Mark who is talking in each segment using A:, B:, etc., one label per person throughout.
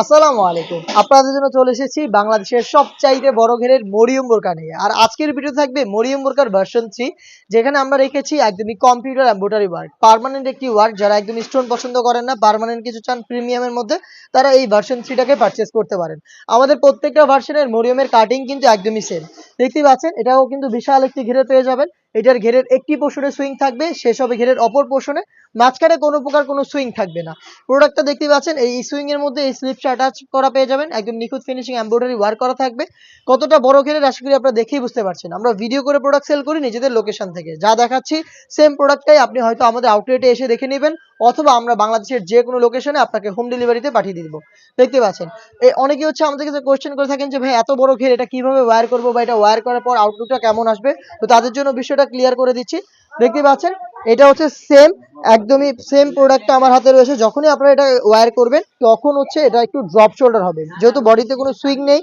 A: আসসালামু আলাইকুম। আপনাদের জন্য চলে এসেছি বাংলাদেশের সবচাইতে বড় ঘেরের মরিয়ম বোরকা নিয়ে। আর আজকের ভিডিও থাকবে মরিয়ম বোরকার ভার্সন 3, যেখানে আমরা রেখেছি একদমই কম্পিউটার এমব্রয়ডারি ওয়ার্ক। পার্মানেন্ট একটি ওয়ার্ক, যারা একদম স্টোন পছন্দ করেন না, পার্মানেন্ট কিছু চান প্রিমিয়ামের মধ্যে, তারা এই ভার্সন 3 টাকে পারচেজ করতে পারেন। আমাদের প্রত্যেকটা ভার্সনের মরিয়মের কাটিং কিন্তু একদমই সেম। দেখতেই পাচ্ছেন, এটাও কিন্তু বিশাল একটি ঘেরে পেয়ে যাবেন। এটার ঘেরের একটি পোর্শনে সুইং থাকবে, শেষ হবে ঘেরের অপর পোর্শনে। মাঝখানে কোনো প্রকার কোনো সুইং থাকবে না। প্রোডাক্টটা দেখতে পাচ্ছেন, এই সুইং এর মধ্যে এই স্লিপসটা অ্যাটাচ করা পেয়ে যাবেন, একদম নিখুঁত ফিনিশিং এমব্রয়ডারি ওয়ার্ক করা থাকবে। কতটা বড় ঘেরের আশা করি আপনারা দেখেই বুঝতে পারছেন। আমরা ভিডিও করে প্রোডাক্ট সেল করি নিজেদের লোকেশন থেকে। যা দেখাচ্ছি সেম প্রোডাক্টটাই আপনি হয়তো আমাদের আউটলেটে এসে দেখে নেবেন, অথবা আমরা বাংলাদেশের যে কোনো লোকেশনে আপনাকে হোম ডেলিভারিতে পাঠিয়ে দিব। দেখতে পাচ্ছেন, অনেকেই হচ্ছে আমাদের কাছে কোয়েশ্চেন করে থাকেন যে ভাই এত বড় ঘের এটা কিভাবে ওয়্যার করবো, বা এটা ওয়্যার করার পর আউটলুকটা কেমন আসবে। তো তাদের জন্য বিষয়টা ক্লিয়ার করে দিচ্ছি। দেখতে পাচ্ছেন, এটা হচ্ছে সেম, একদমই সেম প্রোডাক্টটা আমার হাতে রয়েছে। যখনই আপনারা এটা ওয়্যার করবেন তখন হচ্ছে এটা একটু ড্রপ শোল্ডার হবে, যেহেতু বডিতে কোনো সুইং নেই।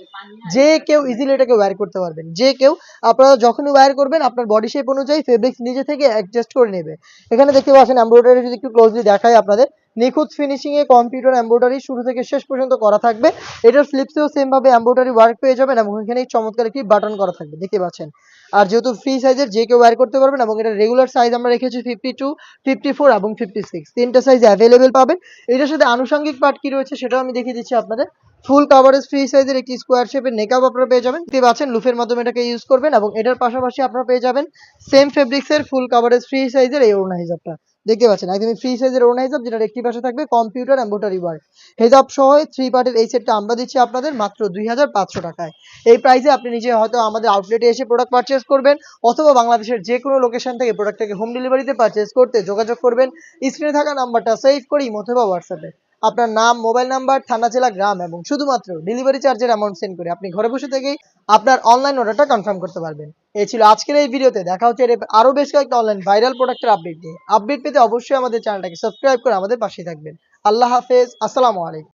A: যে কেউ ইজিলি এটাকে ওয়্যার করতে পারবেন, যে কেউ। আপনারা যখনই ওয়্যার করবেন আপনার বডি শেপ অনুযায়ী ফেব্রিক্স নিজে থেকে অ্যাডজাস্ট করে নেবে। এখানে দেখতে পাচ্ছেন এমব্রয়ডারি, যদি একটু ক্লোজলি দেখাই আপনাদের, নিখুঁত ফিনিশিং এ কম্পিউটার এমব্রয়ডারি শুরু থেকে শেষ পর্যন্ত করা থাকবে। এটার স্লিপসেও সেম ভাবে এমব্রয়ডারি ওয়ার্ক পেয়ে যাবেন, এবং এখানে চমৎকার একটি বাটন করা থাকবে, দেখতে পাচ্ছেন। আর যেহেতু ফ্রি সাইজের, যে কেউ ওয়্যার করতে পারবেন, এবং এটা রেগুলার সাইজ আমরা রেখেছি 52, 54 এবং 56, তিনটা সাইজ অ্যাভেলেবেল পাবেন। এটার সাথে আনুষঙ্গিক পার্ট কি রয়েছে সেটাও আমি দেখিয়ে দিচ্ছি আপনাদের। ফুল কাভারেজ ফ্রি সাইজের একটি স্কোয়ার শেপের নেকআপ আপনারা পেয়ে যাবেন, দেখতে পাচ্ছেন। লুফের মাধ্যমে এটাকে ইউজ করবেন, এবং এটার পাশাপাশি আপনারা পেয়ে যাবেন সেম ফেব্রিক্সের ফুল কাভারেজ ফ্রি সাইজের এই ওড়না হিজাবটা। দেখতে পাচ্ছেন একদমই ফ্রি সাইজের ওড়না হিজাব, যেটার একটি পাশে থাকবে কম্পিউটার এমব্রয়ডারি ওয়ার্ক। হেজাব সহ 3 পার্টের এই সেটটা আমরা দিচ্ছি আপনাদের মাত্র 2500 টাকায়। এই প্রাইসে আপনি নিজে হয়তো আমাদের আউটলেটে এসে প্রোডাক্ট পারচেজ করবেন, অথবা বাংলাদেশের যে কোনো লোকেশন থেকে প্রোডাক্টটাকে হোম ডেলিভারিতে পারচেজ করতে যোগাযোগ করবেন স্ক্রিনে থাকা নাম্বারটা সেভ করে ইমো অথবা হোয়াটসঅ্যাপে আপনার নাম, মোবাইল নাম্বার, থানা, জেলা, গ্রাম এবং শুধুমাত্র ডেলিভারি চার্জের অ্যামাউন্ট সেন্ড করে আপনি ঘরে বসে থেকেই আপনার অনলাইন অর্ডারটা কনফার্ম করতে পারবেন। এই ছিল আজকের এই ভিডিওতে। দেখা হচ্ছে আরো বেশ কয়েকটা অনলাইন ভাইরাল প্রোডাক্টের আপডেট নিয়ে। আপডেট পেতে অবশ্যই আমাদের চ্যানেলটাকে সাবস্ক্রাইব করে আমাদের পাশে থাকবেন। আল্লাহ হাফেজ, আসসালামু আলাইকুম।